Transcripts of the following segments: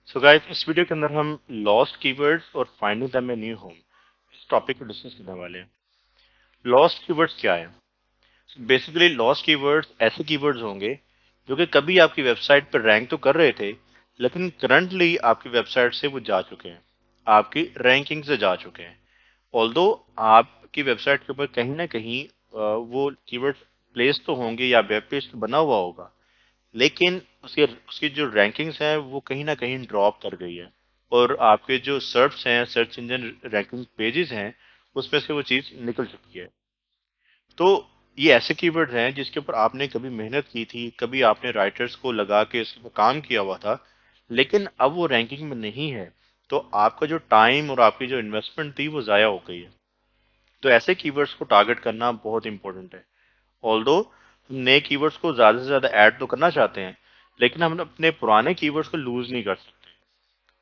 So guys, इस video के अंदर हम लॉस्ट कीवर्ड्स और finding them a new home इस टॉपिक को डिस्कस करने वाले हैं। लॉस्ट कीवर्ड्स क्या है? बेसिकली लॉस्ट कीवर्ड्स ऐसे कीवर्ड्स होंगे जो कि कभी आपकी वेबसाइट पर रैंक तो कर रहे थे, लेकिन करंटली आपकी वेबसाइट से वो जा चुके हैं, आपकी रैंकिंग से जा चुके हैं। ऑल्दो आपकी वेबसाइट के ऊपर कहीं ना कहीं वो कीवर्ड प्लेस तो होंगे या वेब पेज तो बना हुआ होगा, लेकिन उसके उसकी जो रैंकिंग्स हैं वो कहीं ना कहीं ड्रॉप कर गई है, और आपके जो सर्च हैं, सर्च इंजन रैंकिंग पेजेस हैं, उसमें से वो चीज़ निकल चुकी है। तो ये ऐसे कीवर्ड हैं जिसके ऊपर आपने कभी मेहनत की थी, कभी आपने राइटर्स को लगा के इस पर काम किया हुआ था, लेकिन अब वो रैंकिंग में नहीं है। तो आपका जो टाइम और आपकी जो इन्वेस्टमेंट थी वो ज़ाया हो गई है। तो ऐसे कीवर्ड्स को टारगेट करना बहुत इंपॉर्टेंट है। ऑल्दो हम नए कीवर्ड्स को ज़्यादा से ज़्यादा ऐड तो करना चाहते हैं, लेकिन हम अपने पुराने कीवर्ड्स को लूज नहीं कर सकते।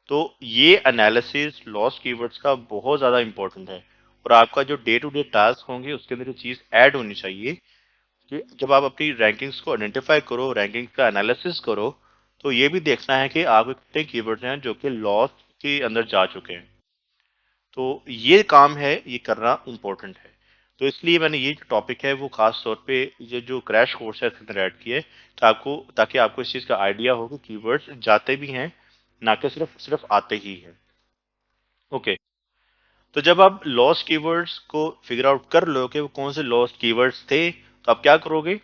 तो ये एनालिसिस लॉस्ट कीवर्ड्स का बहुत ज़्यादा इंपॉर्टेंट है, और आपका जो डे टू डे टास्क होंगे उसके अंदर ये चीज़ ऐड होनी चाहिए कि जब आप अपनी रैंकिंग्स को आइडेंटिफाई करो, रैंकिंग का एनालिसिस करो, तो ये भी देखना है कि आपके कितने कीवर्ड्स हैं जो कि लॉस्ट के अंदर जा चुके हैं। तो ये काम है, ये करना इम्पोर्टेंट है। तो इसलिए मैंने ये जो टॉपिक है वो खास तौर पे ये जो क्रैश कोर्स है इसके अंदर ऐड किया है, ताकि आपको इस चीज़ का आइडिया हो कि कीवर्ड्स जाते भी हैं, ना कि सिर्फ सिर्फ आते ही हैं। ओके। तो जब आप लॉस्ट कीवर्ड्स को फिगर आउट कर लो कि वो कौन से लॉस्ट कीवर्ड्स थे, तो आप क्या करोगे?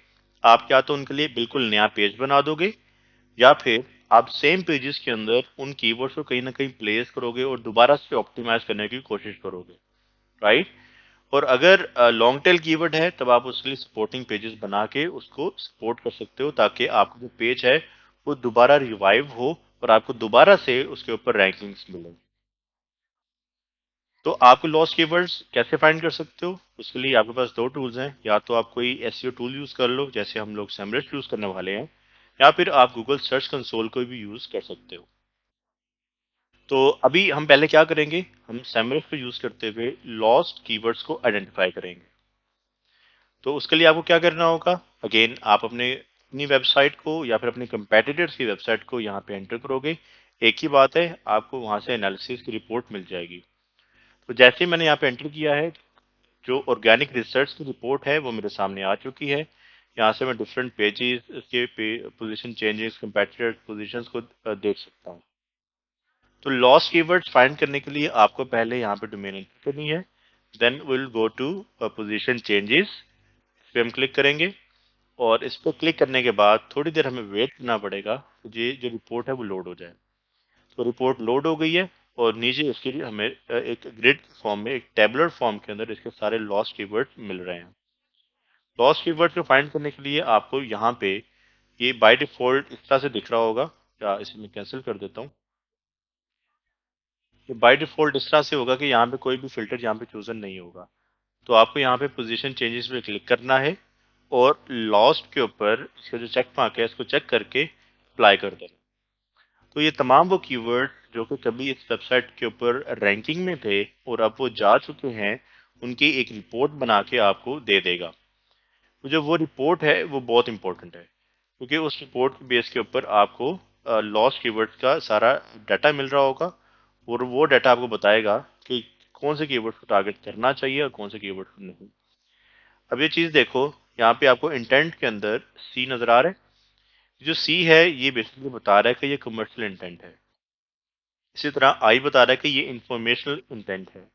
आप या तो उनके लिए बिल्कुल नया पेज बना दोगे, या फिर आप सेम पेजेस के अंदर उन कीवर्ड्स को कहीं ना कहीं प्लेस करोगे और दोबारा से ऑप्टिमाइज करने की कोशिश करोगे, राइट? और अगर लॉन्ग टेल कीवर्ड है तब आप उसके लिए सपोर्टिंग पेजेस बना के उसको सपोर्ट कर सकते हो, ताकि आपका जो पेज है वो दोबारा रिवाइव हो और आपको दोबारा से उसके ऊपर रैंकिंग्स मिले। तो आपको लॉस्ट कीवर्ड्स कैसे फाइंड कर सकते हो? उसके लिए आपके पास दो टूल्स हैं। या तो आप कोई एसईओ टूल यूज कर लो, जैसे हम लोग सेमरस यूज करने वाले हैं, या फिर आप गूगल सर्च कंसोल को भी यूज कर सकते हो। तो अभी हम पहले क्या करेंगे, हम सेमरस को यूज करते हुए लॉस्ट कीवर्ड्स को आइडेंटिफाई करेंगे। तो उसके लिए आपको क्या करना होगा? अगेन आप अपनी वेबसाइट को या फिर अपने कंपेटिटर्स की वेबसाइट को यहाँ पे एंटर करोगे। एक ही बात है, आपको वहां से एनालिसिस की रिपोर्ट मिल जाएगी। तो जैसे ही मैंने यहाँ पे एंटर किया है, जो ऑर्गेनिक रिसर्च की रिपोर्ट है वो मेरे सामने आ चुकी है। यहाँ से मैं डिफरेंट पेजेस, इसके पोजीशन चेंजेस, कंपेटिटर पोजीशंस को देख सकता हूँ। तो लॉस्ट कीवर्ड्स फाइंड करने के लिए आपको पहले यहाँ पे डोमेन एंटर करनी है। Then will go to position changes, इस पे हम क्लिक करेंगे। और इस पर क्लिक करने के बाद थोड़ी देर हमें वेट करना पड़ेगा कि ये जो रिपोर्ट है वो लोड हो जाए। तो रिपोर्ट लोड हो गई है, और नीचे इसके लिए हमें एक ग्रिड फॉर्म में, एक टेबुलर फॉर्म के अंदर इसके सारे लॉस्ट कीवर्ड्स मिल रहे हैं। लॉस्ट कीवर्ड्स को फाइंड करने के लिए आपको यहाँ पे ये बाय डिफॉल्ट इस तरह से दिख रहा होगा, या इसे मैं कैंसिल कर देता हूँ। ये बाय डिफॉल्ट इस तरह से होगा कि यहाँ पे कोई भी फिल्टर यहाँ पे चूजन नहीं होगा। तो आपको यहाँ पे पोजीशन चेंजेस पे क्लिक करना है, और लॉस्ट के ऊपर इसका जो चेक मार्क है इसको चेक करके अप्लाई कर देना। तो ये तमाम वो कीवर्ड जो कि कभी इस वेबसाइट के ऊपर रैंकिंग में थे और अब वो जा चुके हैं, उनकी एक रिपोर्ट बना के आपको दे देगा। तो जो वो रिपोर्ट है वो बहुत इंपॉर्टेंट है, क्योंकि उस रिपोर्ट के बेस के ऊपर आपको लॉस्ट कीवर्ड्स का सारा डाटा मिल रहा होगा, और वो डाटा आपको बताएगा कि कौन से कीवर्ड को टारगेट करना चाहिए और कौन से कीवर्ड को नहीं। अब ये चीज देखो, यहाँ पे आपको इंटेंट के अंदर सी नजर आ रहा है। जो सी है ये बेसिकली बता रहा है कि ये कमर्शियल इंटेंट है। इसी तरह आई बता रहा है कि ये इंफॉर्मेशनल इंटेंट है।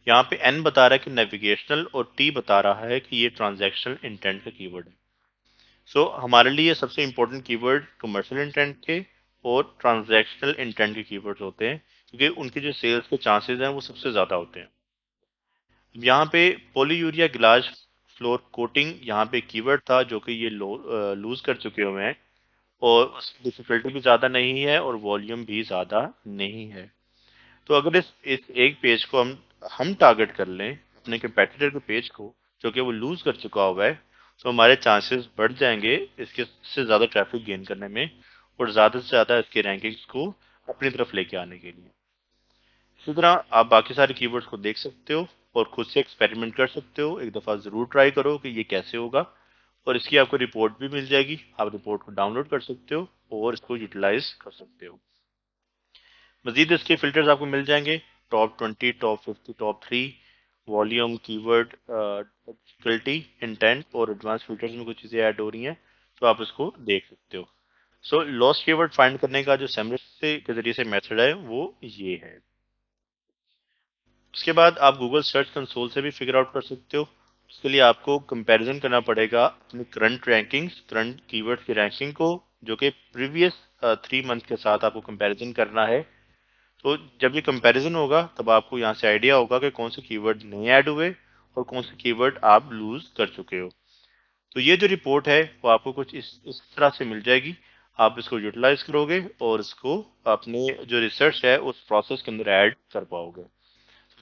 यहाँ पे एन बता रहा है कि नेविगेशनल, और टी बता रहा है कि ये ट्रांजैक्शनल इंटेंट का कीवर्ड है। सो हमारे लिए सबसे इंपॉर्टेंट कीवर्ड कमर्शियल इंटेंट के और ट्रांजैक्शनल इंटेंट के कीवर्ड्स होते हैं, क्योंकि उनके जो सेल्स के चांसेस हैं वो सबसे ज़्यादा होते हैं। यहाँ पे पॉलीयूरिया गिलास फ्लोर कोटिंग यहाँ पे कीवर्ड था जो कि ये लूज कर चुके हुए हैं, और उसकी डिफिकल्टी भी ज़्यादा नहीं है और वॉल्यूम भी ज़्यादा नहीं है। तो अगर इस एक पेज को हम टारगेट कर लें, अपने कंपेटिटर के पेज को जो कि वो लूज कर चुका हुआ है, तो हमारे चांसेस बढ़ जाएंगे इसके से ज़्यादा ट्रैफिक गेन करने में, और ज़्यादा से ज़्यादा इसके रैंकिंग्स को अपनी तरफ लेके आने के लिए। इसी तरह आप बाकी सारे कीवर्ड्स को देख सकते हो और खुद से एक्सपेरिमेंट कर सकते हो। एक दफ़ा ज़रूर ट्राई करो कि ये कैसे होगा, और इसकी आपको रिपोर्ट भी मिल जाएगी। आप रिपोर्ट को डाउनलोड कर सकते हो और इसको यूटिलाइज कर सकते हो। मजीद इसके फिल्टर्स आपको मिल जाएंगे, top 20, top 50, top 3, volume, keyword, difficulty, intent और एडवांस फिल्टर्स में कुछ चीज़ें ऐड हो रही हैं, तो आप इसको देख सकते हो। सो लॉस्ट कीवर्ड फाइंड करने का जो सेमरिस से के जरिए से मेथड है वो ये है। उसके बाद आप गूगल सर्च कंसोल से भी फिगर आउट कर सकते हो। उसके लिए आपको कंपैरिजन करना पड़ेगा अपनी करंट रैंकिंग्स, करंट कीवर्ड की रैंकिंग को, जो कि प्रीवियस 3 मंथ के साथ आपको कंपैरिजन करना है। तो जब ये कंपैरिजन होगा तब आपको यहाँ से आइडिया होगा कि कौन से कीवर्ड नए ऐड हुए और कौन से कीवर्ड आप लूज कर चुके हो। तो ये जो रिपोर्ट है वो आपको कुछ इस तरह से मिल जाएगी। आप इसको यूटिलाइज करोगे और इसको अपने जो रिसर्च है उस प्रोसेस के अंदर ऐड कर पाओगे।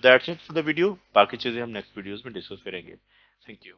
That's it for the video. बाकी चीजें हम नेक्स्ट वीडियोस में डिस्कस करेंगे। Thank you.